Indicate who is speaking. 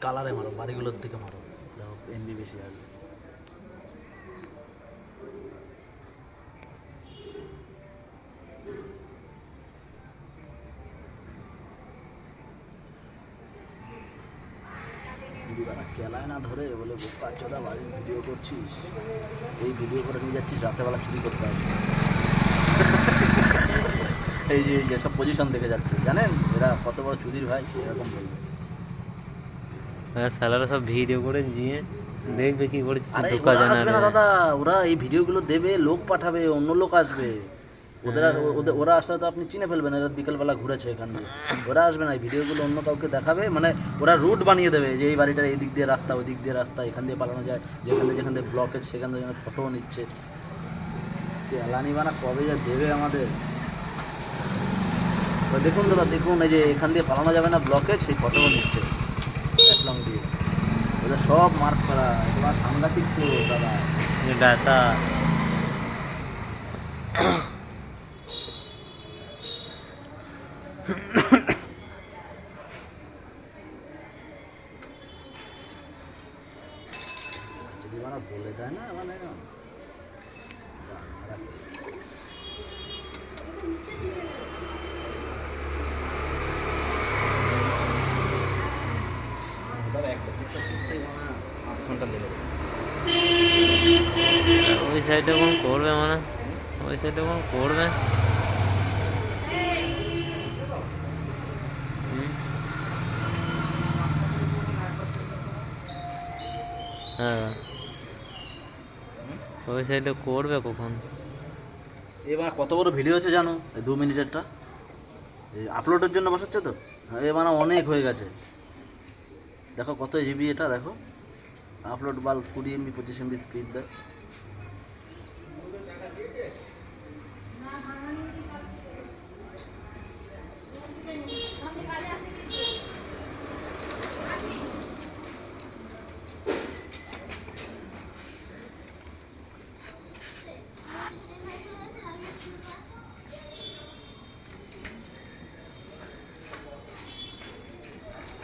Speaker 1: কালারে মারো, বাড়িগুলোর দিকে মারো, দেখো এমবি বেশি আসবে। দিবারা কেলায় না ধরে বলে বোকা চোদা বাড়ির ভিডিও করছিস, এই ভিডিও করে নিয়ে যাচ্ছিস রাতেবেলা চুরি করতে হবে। এই যে যেসব পজিশন দেখে যাচ্ছে জানেন এরা কত বড় চুরির ভাই, এরকম বলবে।
Speaker 2: আর সালারা সব ভিডিও করে নিয়ে দেখবে কি করে
Speaker 1: আরে
Speaker 2: ঢোকা
Speaker 1: ওরা
Speaker 2: যায় না
Speaker 1: আসবে না
Speaker 2: রে।
Speaker 1: দাদা, ওরা এই ভিডিওগুলো দেবে, লোক পাঠাবে, অন্য লোক আসবে। ওদের ওরা আসলে তো আপনি চিনে ফেলবেন এরা বিকেলবেলা ঘুরেছে এখান দিয়ে। ওরা আসবে না, এই ভিডিওগুলো অন্য কাউকে দেখাবে, মানে ওরা রুট বানিয়ে দেবে যে এই বাড়িটার এই দিক দিয়ে রাস্তা, ওই দিক দিয়ে রাস্তা, এখান দিয়ে পালানো যায়, যেখান দিয়ে ব্লকেজ সেখান থেকে ফটোও নিচ্ছে। এলানি বানা কবে যা দেবে আমাদের। তো দেখুন দাদা দেখুন, এই যে এখান দিয়ে পালানো যাবে না ব্লকেজ, সেই ফটোও নিচ্ছে লং দিয়ে। ওদের সব মার্ক করা, এগুলো সাংঘাতিক তো দাদা।
Speaker 2: ডাটা
Speaker 1: যদি মানে বলে দেয় না মানে আধ ঘন্টা লেগে যাবে।
Speaker 2: ওই সাইডে কোন করবে মানে, ওই সাইডে কোন করবে। হ্যাঁ ওই সাইডে করবে কখন।
Speaker 1: এবার কত বড় ভিডিও হচ্ছে জানো, এই 2 মিনিটেরটা এই আপলোডের জন্য বসাচ্ছে তো, এ মানে অনেক হয়ে গেছে। দেখো কত জিবি এটা, দেখো আপলোড বাল 20 MB 25 MB স্পিড দেয়।